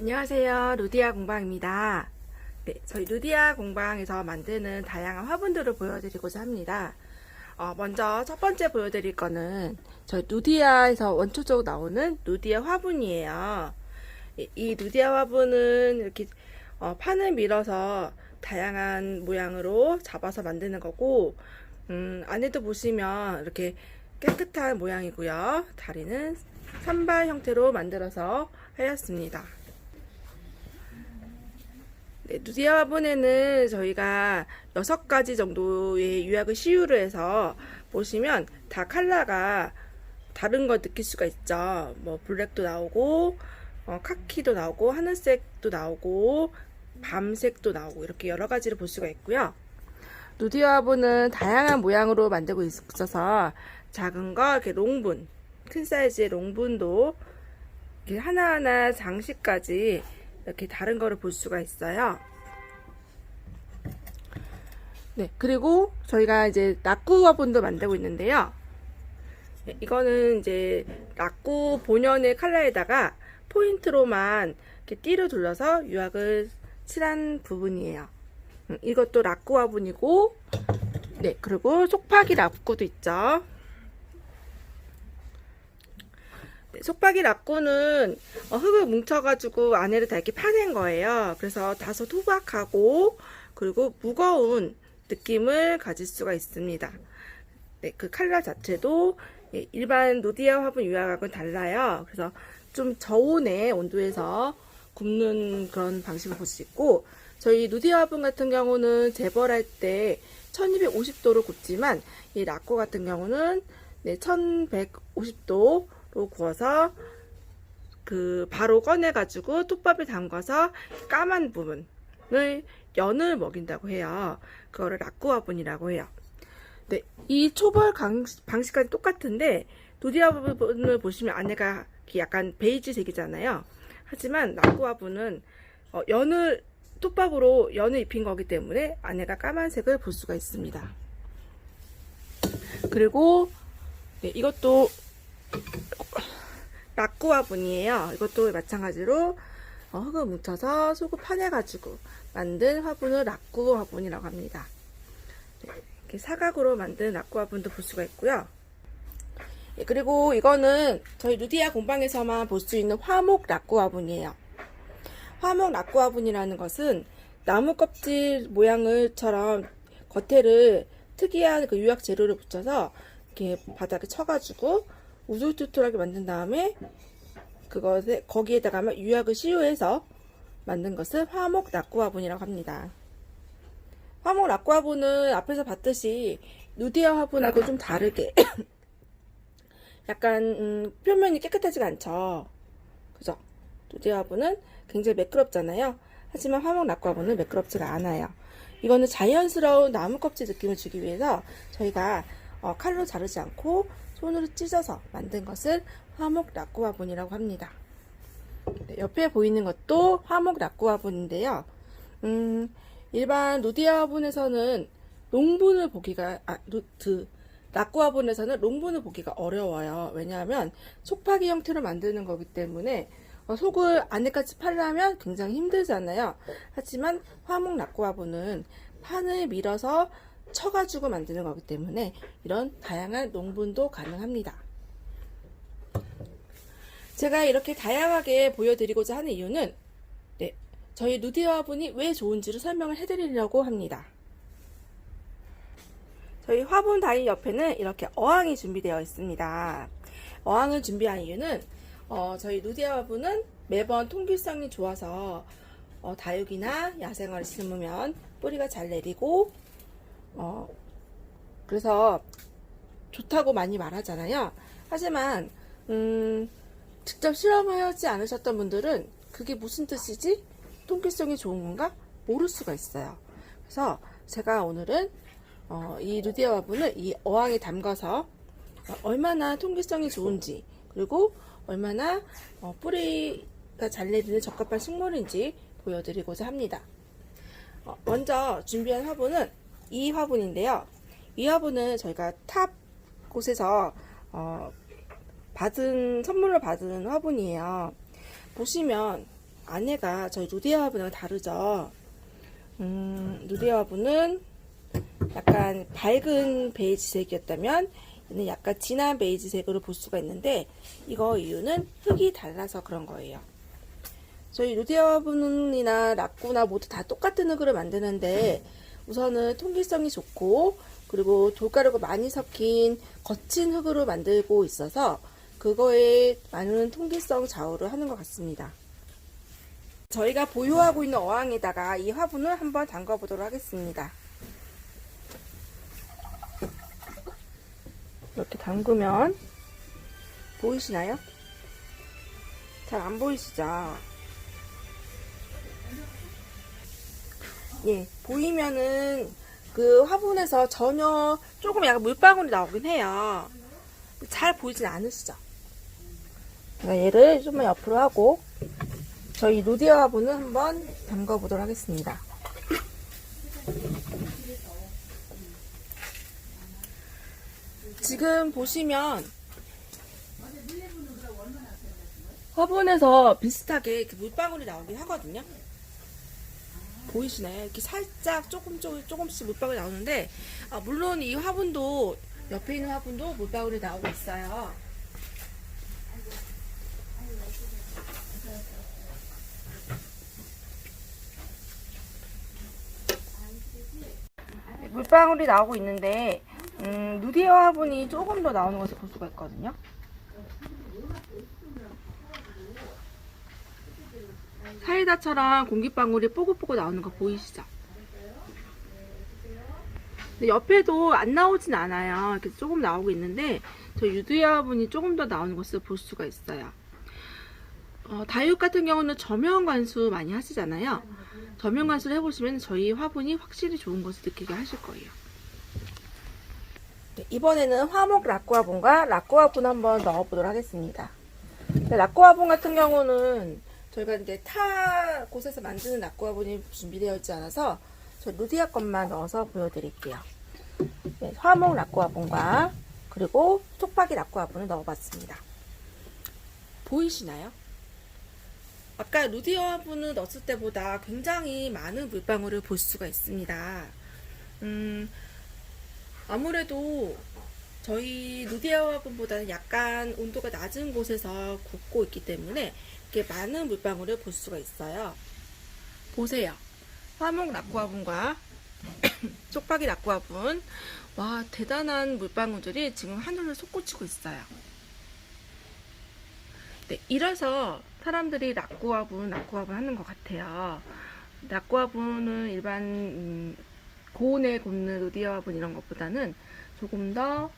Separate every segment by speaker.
Speaker 1: 안녕하세요. 루디아 공방입니다. 네, 저희 루디아 공방에서 만드는 다양한 화분들을 보여드리고자 합니다. 먼저 첫 번째 보여드릴 거는 저희 루디아에서 원초적으로 나오는 루디아 화분이에요. 이 루디아 화분은 이렇게 판을 밀어서 다양한 모양으로 잡아서 만드는 거고, 안에도 보시면 이렇게 깨끗한 모양이고요. 다리는 산발 형태로 만들어서 하였습니다. 네, 루디아 화분에는 저희가 6가지 정도의 유약을 시유를 해서 보시면 다 컬러가 다른 걸 느낄 수가 있죠. 뭐 블랙도 나오고 카키도 나오고 하늘색도 나오고 밤색도 나오고 이렇게 여러 가지를 볼 수가 있고요. 루디아 화분은 다양한 모양으로 만들고 있어서 작은 거 이렇게 롱분, 큰 사이즈의 롱분도 이렇게 하나하나 장식까지 이렇게 다른 거를 볼 수가 있어요. 네, 그리고 저희가 이제 락구 화분도 만들고 있는데요. 네, 이거는 이제 락구 본연의 컬러에다가 포인트로만 이렇게 띠를 둘러서 유학을 칠한 부분이에요. 이것도 락구 화분이고, 네, 그리고 속박이 락구도 있죠. 속박이 락구는 흙을 뭉쳐가지고 안에를 다 이렇게 파낸 거예요. 그래서 다소 투박하고 그리고 무거운 느낌을 가질 수가 있습니다. 네, 그 컬러 자체도 일반 루디아 화분 유화각은 달라요. 그래서 좀 저온의 온도에서 굽는 그런 방식을 볼 수 있고, 저희 루디아 화분 같은 경우는 재벌할 때 1250도로 굽지만 이 락구 같은 경우는 1150도 로 구워서 바로 꺼내가지고 톱밥에 담가서 까만 부분을 연을 먹인다고 해요. 그거를 락구 화분이라고 해요. 네, 이 초벌 방식까지 똑같은데 루디아 화분을 보시면 안에가 약간 베이지색이잖아요. 하지만 락구 화분은 톱밥으로 연을 입힌 거기 때문에 안에가 까만색을 볼 수가 있습니다. 그리고 네, 이것도 락구 화분이에요. 이것도 마찬가지로 흙을 뭉쳐서 속을 파내가지고 만든 화분을 락구 화분이라고 합니다. 네, 이렇게 사각으로 만든 락구 화분도 볼 수가 있고요. 네, 그리고 이거는 저희 루디아 공방에서만 볼 수 있는 화목 락구 화분이에요. 화목 락구 화분이라는 것은 나무 껍질 모양을처럼 겉에를 특이한 그 유약 재료를 붙여서 이렇게 바닥에 쳐가지고 우둘투둘하게 만든 다음에 거기에다가 유약을 시유해서 만든 것을 화목 락구 화분이라고 합니다. 화목 락구 화분은 앞에서 봤듯이 루디아 화분하고 좀 다르게 약간 표면이 깨끗하지가 않죠. 그죠? 루디아 화분은 굉장히 매끄럽잖아요. 하지만 화목 락구 화분은 매끄럽지가 않아요. 이거는 자연스러운 나무 껍질 느낌을 주기 위해서 저희가 칼로 자르지 않고 손으로 찢어서 만든 것을 화목 락구 화분이라고 합니다. 네, 옆에 보이는 것도 화목 락구 화분인데요. 일반 루디아 화분에서는 락구 화분에서는 롱분을 보기가 어려워요. 왜냐하면 속파기 형태로 만드는 거기 때문에 속을 안에까지 팔려면 굉장히 힘들잖아요. 하지만 화목 락구 화분은 판을 밀어서 쳐가지고 만드는 거기 때문에 이런 다양한 농분도 가능합니다. 제가 이렇게 다양하게 보여드리고자 하는 이유는 저희 루디아 화분이 왜 좋은지를 설명을 해드리려고 합니다. 저희 화분 다리 옆에는 이렇게 어항이 준비되어 있습니다. 어항을 준비한 이유는 저희 루디아 화분은 매번 통기성이 좋아서 다육이나 야생화를 심으면 뿌리가 잘 내리고 그래서 좋다고 많이 말하잖아요. 하지만 직접 실험하지 않으셨던 분들은 그게 무슨 뜻이지? 통기성이 좋은 건가? 모를 수가 있어요. 그래서 제가 오늘은 이 루디아 화분을 이 어항에 담가서 얼마나 통기성이 좋은지, 그리고 얼마나 뿌리가 잘 내리는 적합한 식물인지 보여드리고자 합니다. 먼저 준비한 화분은 이 화분인데요. 이 화분은 저희가 탑 곳에서 선물로 받은 화분이에요. 보시면 안에가 저희 루디아 화분과 다르죠. 루디아 화분은 약간 밝은 베이지색이었다면 얘는 약간 진한 베이지색으로 볼 수가 있는데, 이거 이유는 흙이 달라서 그런 거예요. 저희 루디아 화분이나 라꾸나 모두 다 똑같은 흙으로 만드는데, 우선은 통기성이 좋고 그리고 돌가루가 많이 섞인 거친 흙으로 만들고 있어서 그거에 많은 통기성 좌우를 하는 것 같습니다. 저희가 보유하고 있는 어항에다가 이 화분을 한번 담가 보도록 하겠습니다. 이렇게 담그면 보이시나요? 잘 안 보이시죠? 예, 보이면은 그 화분에서 전혀 조금 약간 물방울이 나오긴 해요. 잘 보이진 않으시죠? 제가 얘를 좀만 옆으로 하고 저희 루디아 화분을 한번 담가 보도록 하겠습니다. 지금 보시면 화분에서 비슷하게 이렇게 물방울이 나오긴 하거든요. 보이시나요? 이렇게 살짝 조금씩 물방울이 나오는데, 물론 이 화분도, 옆에 있는 화분도 물방울이 나오고 있어요. 물방울이 나오고 있는데, 루디아 화분이 조금 더 나오는 것을 볼 수가 있거든요. 사이다처럼 공기방울이 뽀글뽀글 나오는 거 보이시죠? 근데 옆에도 안 나오진 않아요. 이렇게 조금 나오고 있는데, 저 루디아 화분이 조금 더 나오는 것을 볼 수가 있어요. 다육 같은 경우는 저면 관수 많이 하시잖아요. 저면 관수를 해보시면 저희 화분이 확실히 좋은 것을 느끼게 하실 거예요. 네, 이번에는 화목 라꾸 화분과 라꾸 화분 한번 넣어보도록 하겠습니다. 라꾸 화분 같은 경우는 저희가 이제 타 곳에서 만드는 라꾸 화분이 준비되어 있지 않아서 저 루디아 것만 넣어서 보여드릴게요. 네, 화목 라꾸 화분과 그리고 톡박이 라꾸 화분을 넣어봤습니다. 보이시나요? 아까 루디아 화분을 넣었을 때보다 굉장히 많은 물방울을 볼 수가 있습니다. 아무래도 저희 루디아 화분보다는 약간 온도가 낮은 곳에서 굽고 있기 때문에 이렇게 많은 물방울을 볼 수가 있어요. 보세요. 화목 라꾸 화분과 쪽박이 라꾸 화분. 와, 대단한 물방울들이 지금 하늘을 솟구치고 있어요. 네, 이래서 사람들이 라꾸 화분 하는 것 같아요. 라꾸 화분은 일반 고온에 굽는 루디아 화분 이런 것보다는 조금 더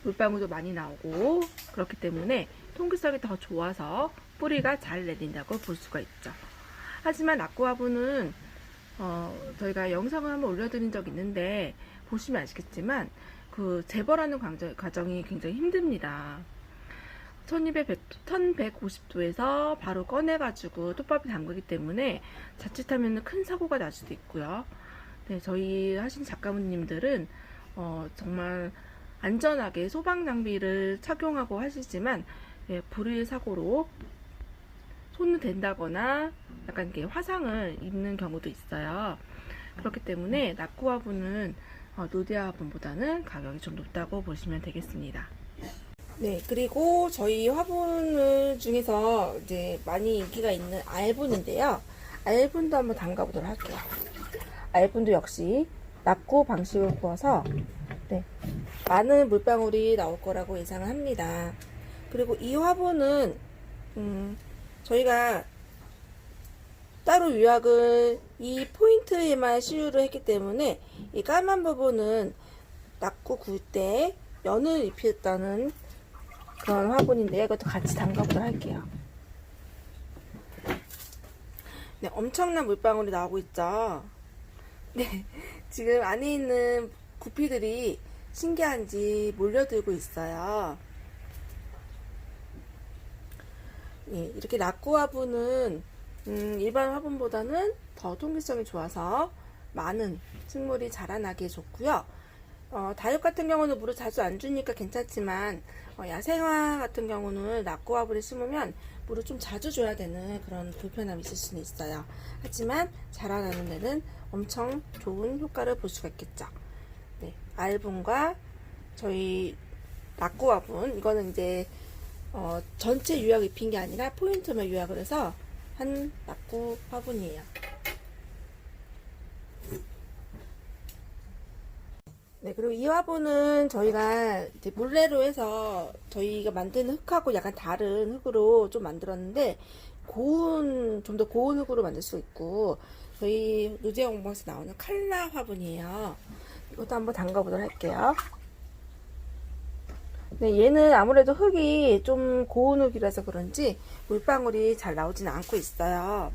Speaker 1: 물방울도 많이 나오고 그렇기 때문에 통기성이 더 좋아서 뿌리가 잘 내린다고 볼 수가 있죠. 하지만 라꾸 화분은 저희가 영상을 한번 올려드린 적이 있는데 보시면 아시겠지만 그 재벌하는 과정이 굉장히 힘듭니다. 1150도에서 바로 꺼내가지고 톱밥에 담그기 때문에 자칫하면 큰 사고가 날 수도 있고요. 네, 저희 하신 작가님들은 정말 안전하게 소방 장비를 착용하고 하시지만 불의 사고로 손을 댄다거나 약간 이렇게 화상을 입는 경우도 있어요. 그렇기 때문에 라꾸 화분은 루디아 화분보다는 가격이 좀 높다고 보시면 되겠습니다. 네, 그리고 저희 화분 중에서 이제 많이 인기가 있는 알분인데요. 알분도 한번 담가 보도록 할게요. 알분도 역시 라꾸 방식으로 구워서 네, 많은 물방울이 나올 거라고 예상을 합니다. 그리고 이 화분은 저희가 따로 유약을 이 포인트에만 시유를 했기 때문에 이 까만 부분은 라꾸 구울 때 연을 입혔다는 그런 화분인데요. 이것도 같이 담가보도록 할게요. 네, 엄청난 물방울이 나오고 있죠. 네, 지금 안에 있는 구피들이 신기한지 몰려들고 있어요. 예, 이렇게 라꾸 화분은 일반 화분보다는 더 통기성이 좋아서 많은 식물이 자라나게 좋고요. 다육 같은 경우는 물을 자주 안 주니까 괜찮지만 야생화 같은 경우는 낙과 화분에 심으면 물을 좀 자주 줘야 되는 그런 불편함이 있을 수는 있어요. 하지만 자라나는 데는 엄청 좋은 효과를 볼 수가 있겠죠. 네, 알분과 저희 낙과 화분, 이거는 이제 전체 유약 입힌 게 아니라 포인트만 유약을 해서 한 낙과 화분이에요. 네, 그리고 이 화분은 저희가 이제 물레로 해서 저희가 만드는 흙하고 약간 다른 흙으로 좀 만들었는데, 좀 더 고운 흙으로 만들 수 있고, 저희 루디아 공방에서 나오는 칼라 화분이에요. 이것도 한번 담가보도록 할게요. 네, 얘는 아무래도 흙이 좀 고운 흙이라서 그런지 물방울이 잘 나오지는 않고 있어요.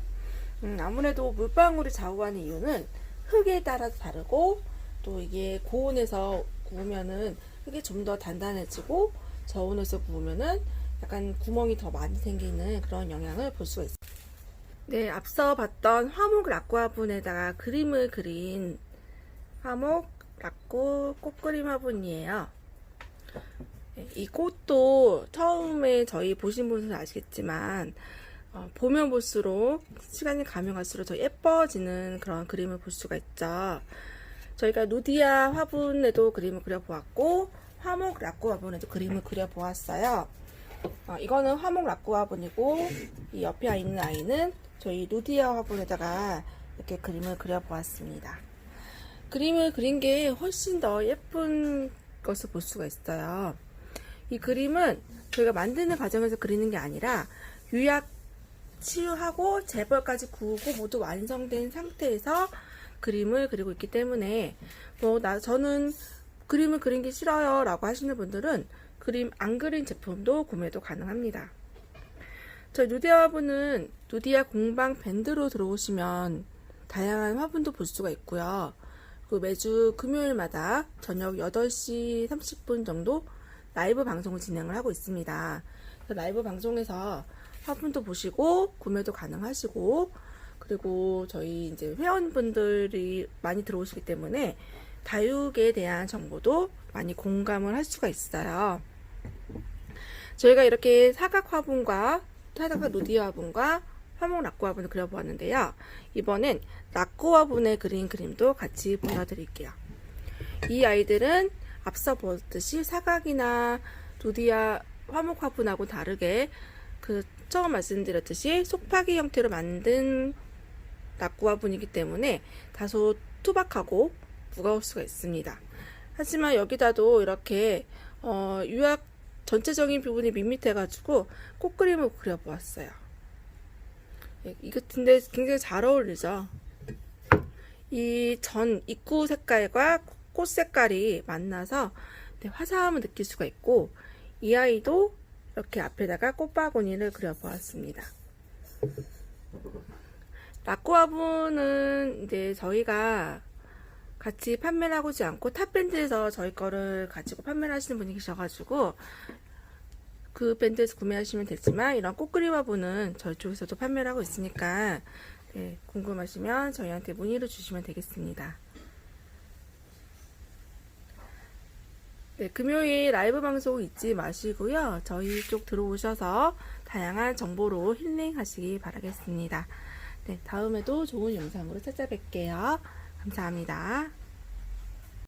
Speaker 1: 아무래도 물방울이 좌우하는 이유는 흙에 따라서 다르고, 또 이게 고온에서 구우면은 흙이 좀 더 단단해지고, 저온에서 구우면은 약간 구멍이 더 많이 생기는 그런 영향을 볼 수가 있어요. 네, 앞서 봤던 화목 낙과 화분에다가 그림을 그린 화목 낙구 꽃그림 화분이에요. 이 꽃도 처음에 저희 보신 분들은 아시겠지만 보면 볼수록 시간이 가면 갈수록 더 예뻐지는 그런 그림을 볼 수가 있죠. 저희가 루디아 화분에도 그림을 그려보았고 화목 낙구 화분에도 그림을 그려보았어요. 이거는 화목 낙구 화분이고 이 옆에 있는 아이는 저희 루디아 화분에다가 이렇게 그림을 그려보았습니다. 그림을 그린 게 훨씬 더 예쁜 것을 볼 수가 있어요. 이 그림은 저희가 만드는 과정에서 그리는 게 아니라 유약 치유하고 재벌까지 구우고 모두 완성된 상태에서 그림을 그리고 있기 때문에 저는 그림을 그린 게 싫어요 라고 하시는 분들은 그림 안 그린 제품도 구매도 가능합니다. 저희 루디아 화분은 루디아 공방 밴드로 들어오시면 다양한 화분도 볼 수가 있고요. 매주 금요일마다 저녁 8시 30분 정도 라이브 방송을 진행을 하고 있습니다. 라이브 방송에서 화분도 보시고 구매도 가능하시고, 그리고 저희 이제 회원분들이 많이 들어오시기 때문에 다육에 대한 정보도 많이 공감을 할 수가 있어요. 저희가 이렇게 사각 화분과 사각 루디아 화분과 화목 낙구 화분을 그려보았는데요. 이번엔 낙구 화분에 그린 그림도 같이 보여드릴게요. 이 아이들은 앞서 보았듯이 사각이나 루디아 화목 화분하고 다르게 처음 말씀드렸듯이 속파기 형태로 만든 낙구 화분이기 때문에 다소 투박하고 무거울 수가 있습니다. 하지만 여기다도 이렇게 유약 전체적인 부분이 밋밋해가지고 꽃그림을 그려보았어요. 이거 근데 굉장히 잘 어울리죠. 이 전 입구 색깔과 꽃 색깔이 만나서 화사함을 느낄 수가 있고, 이 아이도 이렇게 앞에다가 꽃바구니를 그려보았습니다. 낙구 화분은 이제 저희가 같이 판매를 하지 않고 탑밴드에서 저희 거를 가지고 판매를 하시는 분이 계셔가지고 그 밴드에서 구매하시면 되지만, 이런 꽃그림 화분은 저희 쪽에서도 판매를 하고 있으니까 궁금하시면 저희한테 문의를 주시면 되겠습니다. 금요일 라이브 방송 잊지 마시고요. 저희 쪽 들어오셔서 다양한 정보로 힐링하시기 바라겠습니다. 다음에도 좋은 영상으로 찾아뵐게요. 감사합니다.